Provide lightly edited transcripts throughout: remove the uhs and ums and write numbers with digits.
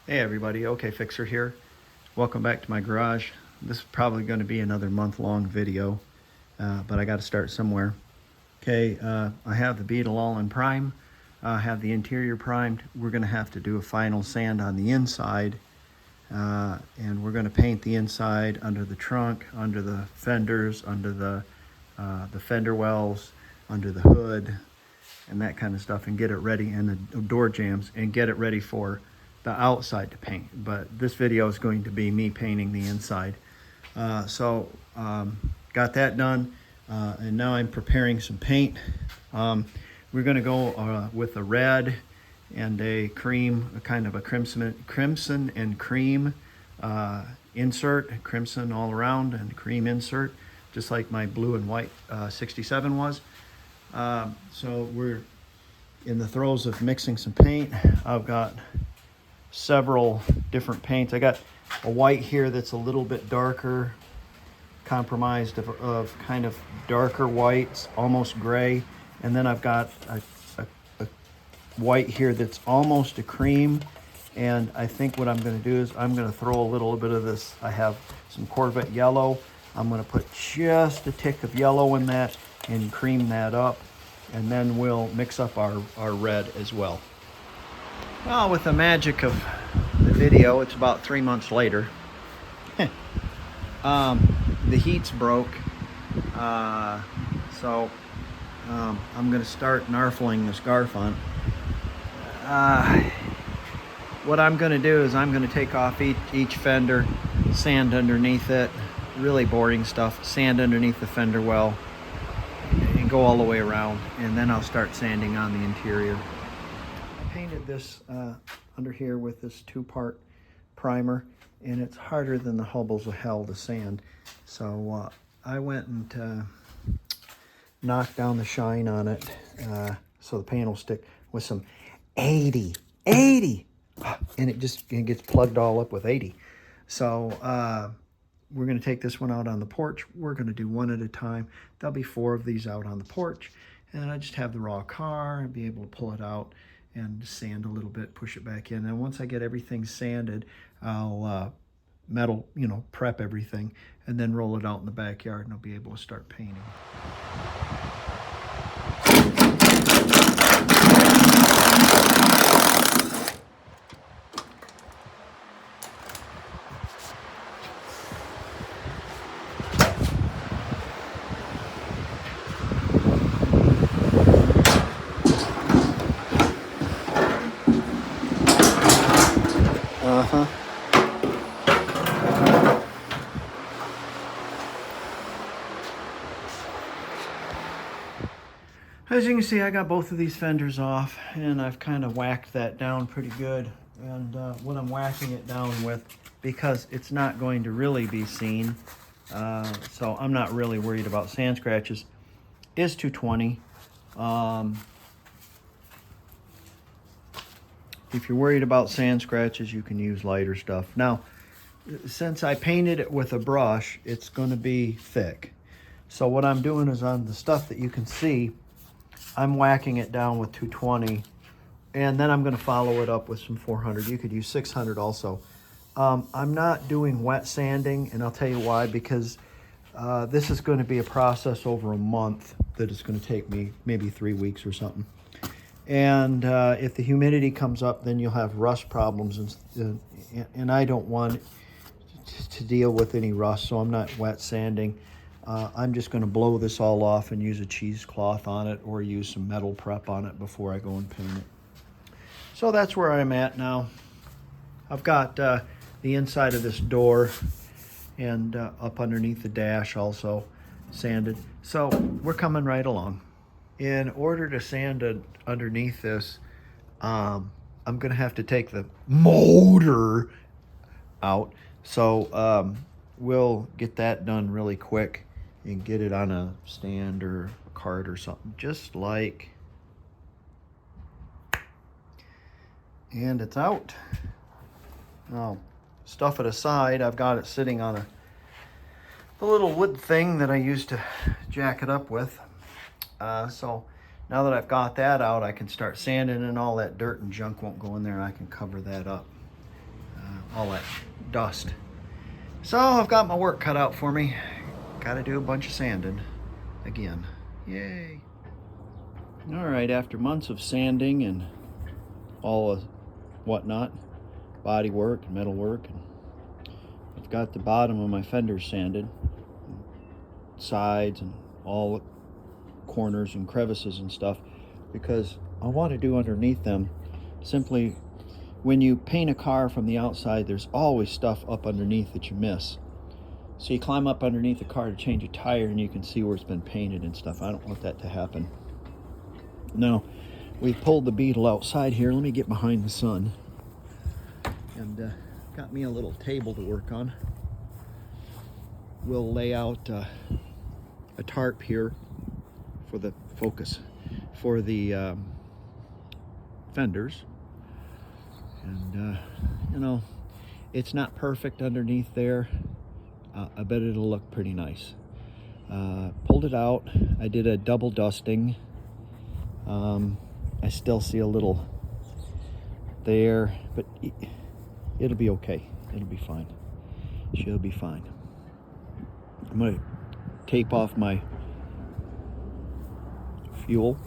Hey everybody, OK Fixer here. Welcome back to my garage. This is probably going to be another month-long video, but I got to start somewhere. Okay, I have the Beetle all in prime. I have the interior primed. We're going to have to do a final sand on the inside, and we're going to paint the inside under the trunk, under the fenders, under the fender wells, under the hood, and that kind of stuff, and get it ready, and the door jambs, and get it ready for the outside to paint. But this video is going to be me painting the inside. So got that done, and now I'm preparing some paint. We're going to go with a red and a cream, a kind of a crimson and cream insert, crimson all around and cream insert, just like my blue and white 67 was. So we're in the throes of mixing some paint. I've got several different paints. I got a white here that's a little bit darker, compromised of kind of darker whites, almost gray. And then I've got a white here that's almost a cream. And I think what I'm going to do is I'm going to throw a little bit of this. I have some Corvette yellow. I'm going to put just a tick of yellow in that and cream that up. And then we'll mix up our red as well. Well, with the magic of the video, it's about 3 months later. The heat's broke, so I'm going to start narfling this Garfont. What I'm going to do is I'm going to take off each fender, sand underneath it, really boring stuff, sand underneath the fender well, and go all the way around, and then I'll start sanding on the interior. I painted this under here with this 2-part primer, and it's harder than the hubbles of hell to sand. So I went and knocked down the shine on it so the paint will stick with some 80, and it gets plugged all up with 80. So we're going to take this one out on the porch. We're going to do one at a time. There'll be 4 of these out on the porch, and I just have the raw car and be able to pull it out and sand a little bit, push it back in. And once I get everything sanded, I'll metal, prep everything, and then roll it out in the backyard, and I'll be able to start painting. As you can see, I got both of these fenders off, and I've kind of whacked that down pretty good. And what I'm whacking it down with, because it's not going to really be seen, so I'm not really worried about sand scratches, is 220. If you're worried about sand scratches, you can use lighter stuff. Now, since I painted it with a brush, it's going to be thick. So what I'm doing is on the stuff that you can see, I'm whacking it down with 220, and then I'm going to follow it up with some 400. You could use 600 also. I'm not doing wet sanding, and I'll tell you why, because this is going to be a process over a month that is going to take me maybe 3 weeks or something. And if the humidity comes up, then you'll have rust problems, and I don't want to deal with any rust, so I'm not wet sanding. I'm just going to blow this all off and use a cheesecloth on it, or use some metal prep on it before I go and paint it. So that's where I'm at now. I've got the inside of this door and up underneath the dash also sanded. So we're coming right along. In order to sand it underneath this, I'm going to have to take the motor out. So we'll get that done really quick and get it on a stand or a cart or something, just like, and it's out. Now, stuff it aside. I've got it sitting on a little wood thing that I used to jack it up with. So now that I've got that out, I can start sanding, and all that dirt and junk won't go in there, and I can cover that up. all that dust. So I've got my work cut out for me. Got to do a bunch of sanding again. Yay. All right, after months of sanding and all the whatnot, body work and metal work, and I've got the bottom of my fenders sanded, sides and all the corners and crevices and stuff, because I want to do underneath them. Simply, when you paint a car from the outside, there's always stuff up underneath that you miss. So you climb up underneath the car to change a tire and you can see where it's been painted and stuff. I don't want that to happen. Now, we've pulled the Beetle outside here. Let me get behind the sun. And got me a little table to work on. We'll lay out a tarp here for the focus for the fenders. And you know, it's not perfect underneath there. I bet it'll look pretty nice. Pulled it out. I did a double dusting. I still see a little there, but it'll be okay. It'll be fine. She'll be fine. I'm gonna tape off my fuel.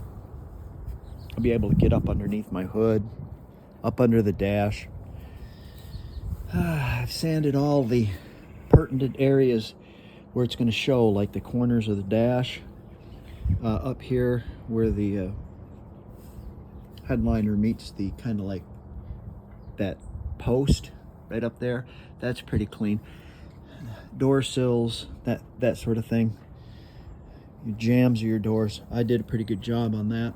I'll be able to get up underneath my hood, up under the dash. I've sanded all the pertinent areas where it's going to show, like the corners of the dash, up here where the headliner meets the kind of like that post right up there. That's pretty clean. Door sills, that sort of thing. Your jambs of your doors. I did a pretty good job on that.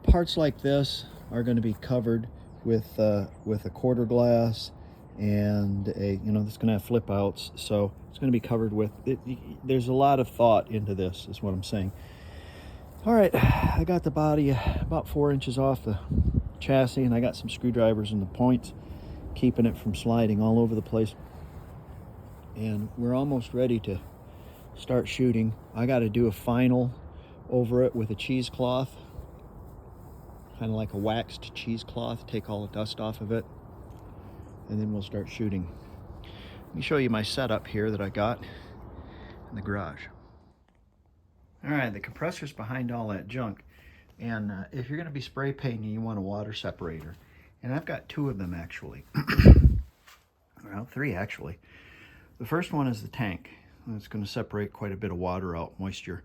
Parts like this are going to be covered with a quarter glass and a, you know, it's going to have flip outs, so it's going to be covered with it. There's a lot of thought into this, is what I'm saying. All right, I got the body about 4 inches off the chassis, and I got some screwdrivers in the points, keeping it from sliding all over the place. And we're almost ready to start shooting. I got to do a final over it with a cheesecloth, kind of like a waxed cheesecloth, take all the dust off of it, and then we'll start shooting. Let me show you my setup here that I got in the garage. All right, the compressor's behind all that junk, and if you're going to be spray painting, you want a water separator, and I've got 2 of them actually. Well, 3 actually. The first one is the tank. It's going to separate quite a bit of water out, moisture.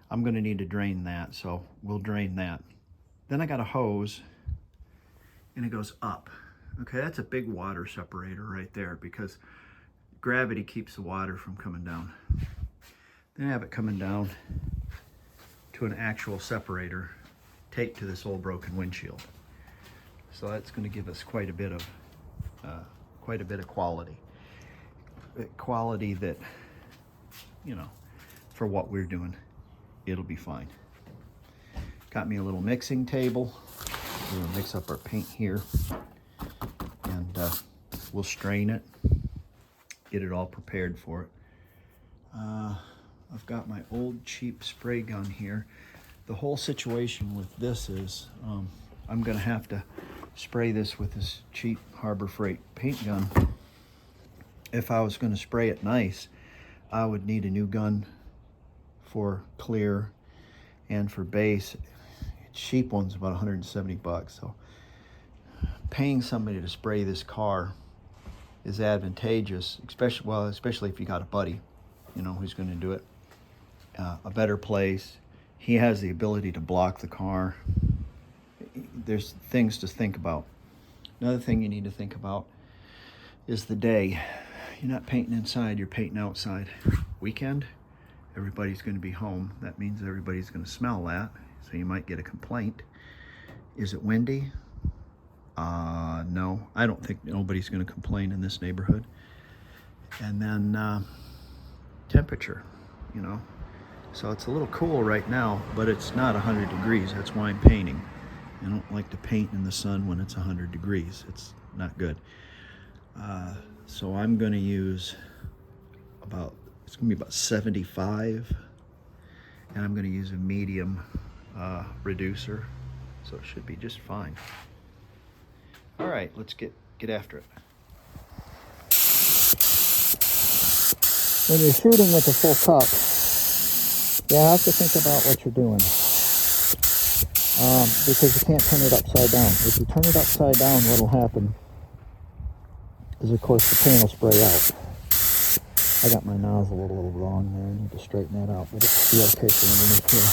I'm going to need to drain that, so we'll drain that. Then I got a hose, and it goes up. Okay, that's a big water separator right there, because gravity keeps the water from coming down. Then I have it coming down to an actual separator taped to this old broken windshield. So that's going to give us quite a bit of quality. Quality that, you know, for what we're doing, it'll be fine. Got me a little mixing table. We're gonna mix up our paint here, and we'll strain it, get it all prepared for it. I've got my old cheap spray gun here. The whole situation with this is I'm gonna have to spray this with this cheap Harbor Freight paint gun. If I was gonna spray it nice, I would need a new gun for clear and for base. Cheap one's about 170 bucks. So paying somebody to spray this car is advantageous, especially if you got a buddy, you know, who's going to do it. A better place. He has the ability to block the car. There's things to think about. Another thing you need to think about is the day. You're not painting inside, you're painting outside. Weekend, everybody's going to be home. That means everybody's going to smell that, so you might get a complaint. Is it windy? No, I don't think nobody's going to complain in this neighborhood. And then temperature, you know. So it's a little cool right now, but it's not 100 degrees. That's why I'm painting. I don't like to paint in the sun when it's 100 degrees. It's not good. So I'm going to use it's going to be about 75, and I'm going to use a medium reducer, so it should be just fine. All right, let's get Get after it. When you're shooting with a full cup, you have to think about what you're doing. Because you can't turn it upside down. If you turn it upside down, what'll happen is, of course, the paint will spray out. I got my nozzle a little wrong there. I need to straighten that out, but it's be okay for underneath here.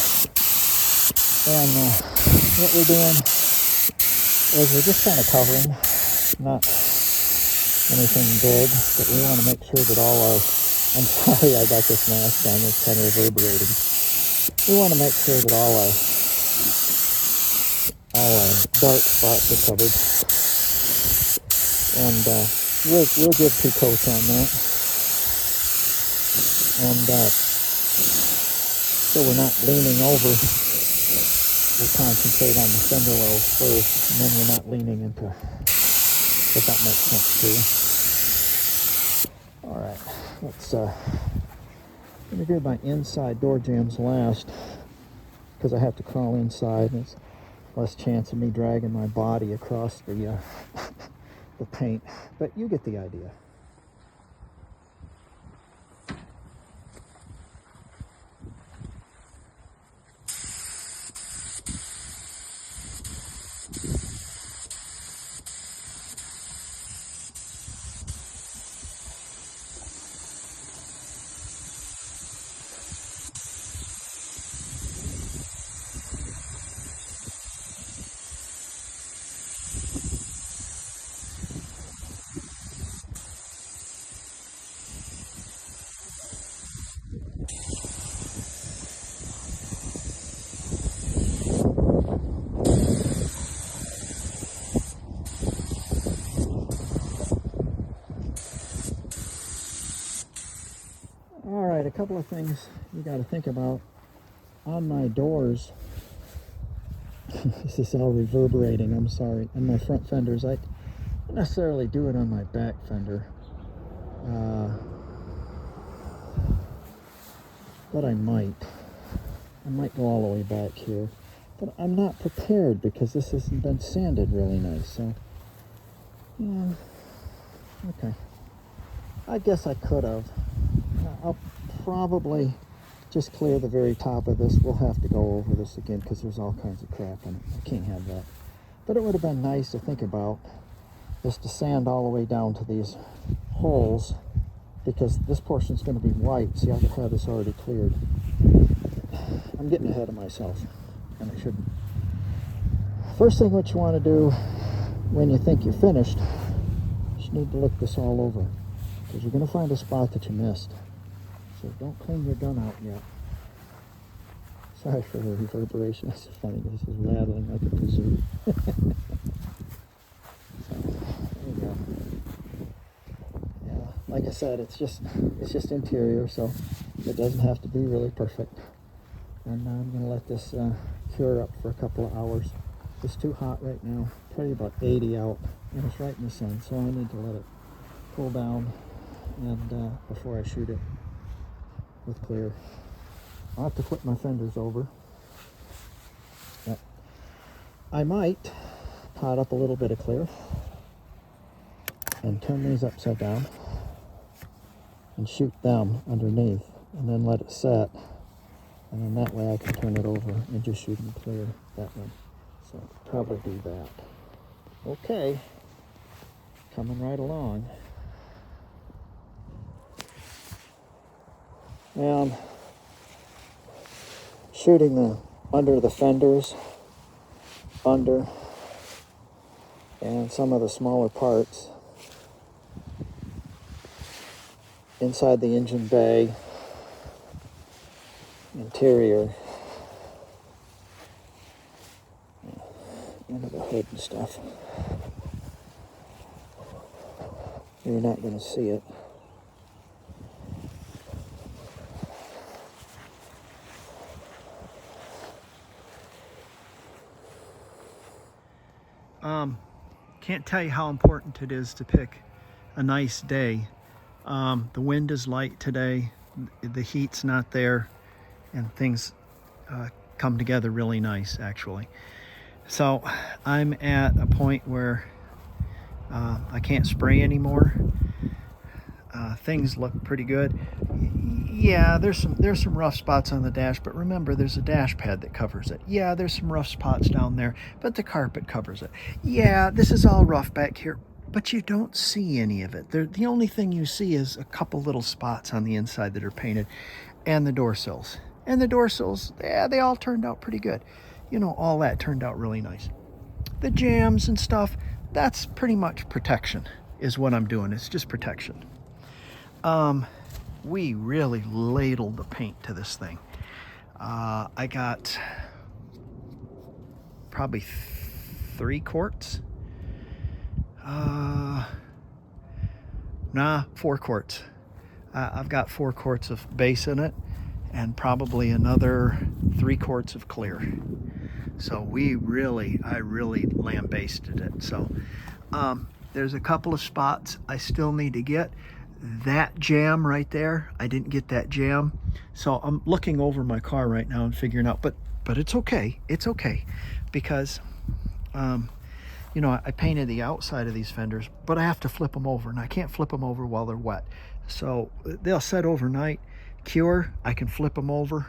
And what we're doing is we're just kind of covering, not anything big, but we want to make sure that all our, I'm sorry I got this mask on, it's kind of reverberating. We want to make sure that all our dark spots are covered. And we'll give 2 coats on that. And so we're not leaning over. We'll concentrate on the fender wells first, and then we're not leaning into, if that makes sense to you. All right, let's I'm gonna do my inside door jambs last, because I have to crawl inside, and it's less chance of me dragging my body across the the paint, but you get the idea. All right, a couple of things you got to think about. On my doors, this is all reverberating, I'm sorry, on my front fenders. I don't necessarily do it on my back fender, but I might go all the way back here, but I'm not prepared because this hasn't been sanded really nice. So yeah, okay, I guess I could have. I'll probably just clear the very top of this. We'll have to go over this again because there's all kinds of crap in it. I can't have that. But it would have been nice to think about, is to sand all the way down to these holes, because this portion is going to be white. See, I could have this already cleared. I'm getting ahead of myself, and I shouldn't. First thing what you want to do when you think you're finished, you just need to look this all over, because you're going to find a spot that you missed. So don't clean your gun out yet. Sorry for the reverberation. This is funny. This is rattling like a kazoo. So there you go. Yeah, like I said, it's just interior, so it doesn't have to be really perfect. And I'm going to let this cure up for a couple of hours. It's too hot right now. Probably about 80 out, and it's right in the sun, so I need to let it cool down and before I shoot it with clear. I'll have to flip my fenders over. Yep. I might pot up a little bit of clear and turn these upside down and shoot them underneath, and then let it set, and then that way I can turn it over and just shoot them clear that way. So I'll probably do that. Okay, coming right along. And shooting the under the fenders, under, and some of the smaller parts inside the engine bay, interior, into the hood and stuff. You're not going to see it. Can't tell you how important it is to pick a nice day. The wind is light today, the heat's not there, and things come together really nice, actually. So I'm at a point where I can't spray anymore. Things look pretty good. Yeah, there's some rough spots on the dash, but remember there's a dash pad that covers it. Yeah, there's some rough spots down there, but the carpet covers it. Yeah, this is all rough back here, but you don't see any of it. The only thing you see is a couple little spots on the inside that are painted, and the door sills. And the door sills, yeah, they all turned out pretty good. You know, all that turned out really nice. The jams and stuff, that's pretty much protection is what I'm doing. It's just protection. We really ladled the paint to this thing. I got probably 3 quarts. 4 quarts. I've got 4 quarts of base in it and probably another 3 quarts of clear. So I really lambasted it. So there's a couple of spots I still need to get. That jam right there, I didn't get that jam. So I'm looking over my car right now and figuring out, but it's okay. It's okay because, you know, I painted the outside of these fenders, but I have to flip them over, and I can't flip them over while they're wet. So they'll set overnight, cure, I can flip them over,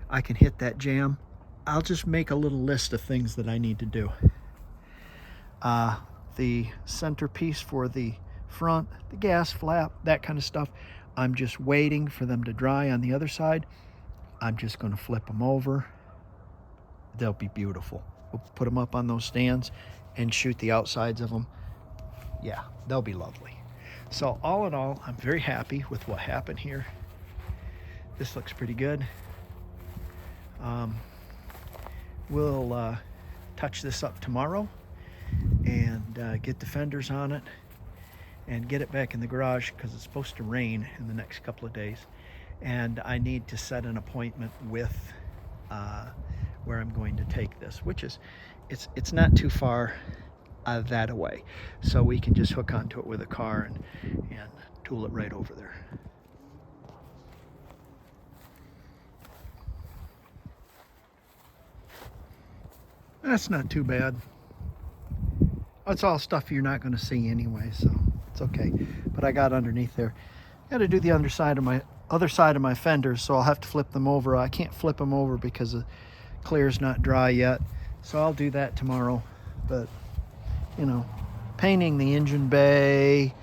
I can hit that jam. I'll just make a little list of things that I need to do. The centerpiece for the front, the gas flap, that kind of stuff, I'm just waiting for them to dry on the other side. I'm just going to flip them over. They'll be beautiful. We'll put them up on those stands and shoot the outsides of them. Yeah, they'll be lovely. So all in all, I'm very happy with what happened here. This looks pretty good. We'll touch this up tomorrow and get the fenders on it and get it back in the garage because it's supposed to rain in the next couple of days. And I need to set an appointment with where I'm going to take this, which is, it's not too far that away. So we can just hook onto it with a car and tool it right over there. That's not too bad. It's all stuff you're not going to see anyway, so it's okay. But I got underneath there. Got to do the other side of my fenders, so I'll have to flip them over. I can't flip them over because the clear's not dry yet, so I'll do that tomorrow. But you know, painting the engine bay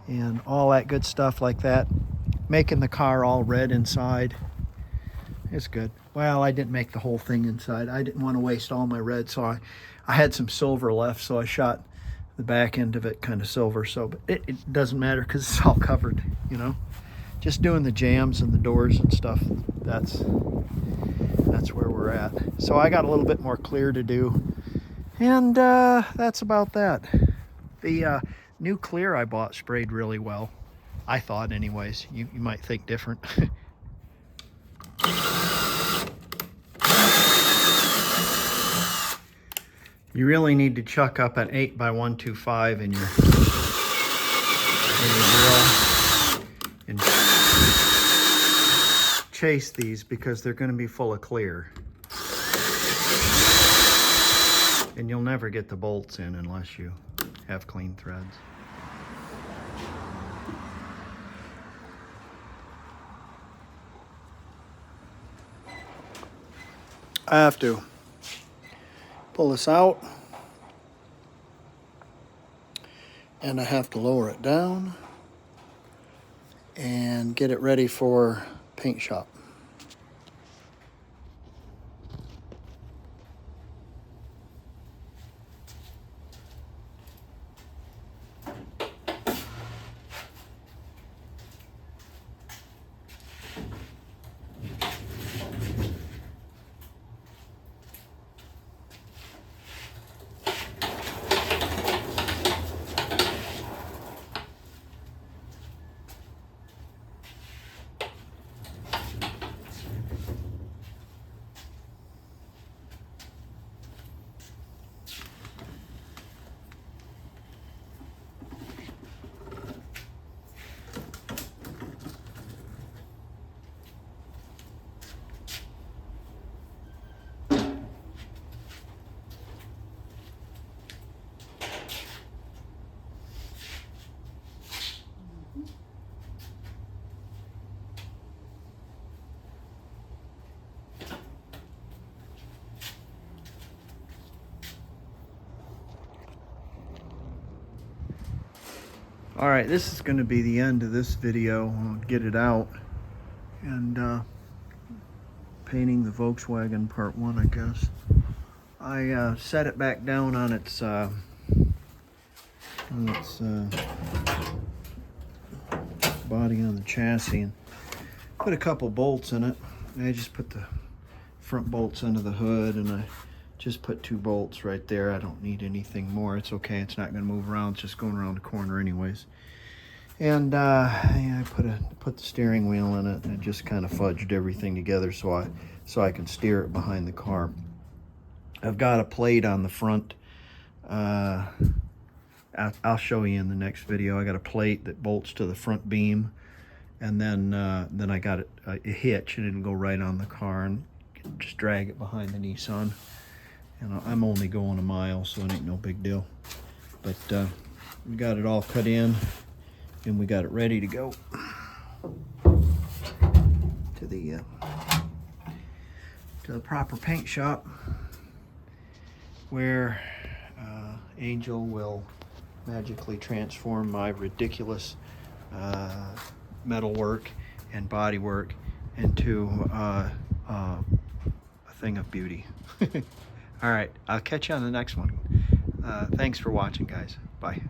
and all that good stuff like that, making the car all red inside, it's good. Well, I didn't make the whole thing inside. I didn't want to waste all my red, so I had some silver left, so I shot the back end of it kind of silver. So but it doesn't matter because it's all covered, you know. Just doing the jams and the doors and stuff, that's where we're at. So I got a little bit more clear to do, and that's about that. The new clear I bought sprayed really well, I thought anyways. You might think different. You really need to chuck up an 8x125 in your drill and chase these because they're going to be full of clear. And you'll never get the bolts in unless you have clean threads. I have to pull this out, and I have to lower it down and get it ready for paint shop. All right, this is going to be the end of this video. I'll get it out. And painting the Volkswagen part 1, I guess. I set it back down on its body on the chassis and put a couple bolts in it. I just put the front bolts under the hood, and I just put 2 bolts right there. I don't need anything more. It's okay. It's not going to move around. It's just going around the corner anyways. And yeah, I put the steering wheel in it, and it just kind of fudged everything together so I can steer it behind the car. I've got a plate on the front. I'll show you in the next video. I got a plate that bolts to the front beam, and then I got a hitch, and it'll go right on the car, and just drag it behind the Nissan. And I'm only going a mile, so it ain't no big deal. But we got it all cut in, and we got it ready to go to the proper paint shop, where Angel will magically transform my ridiculous metal work and body work into a thing of beauty. All right, I'll catch you on the next one. Thanks for watching, guys. Bye.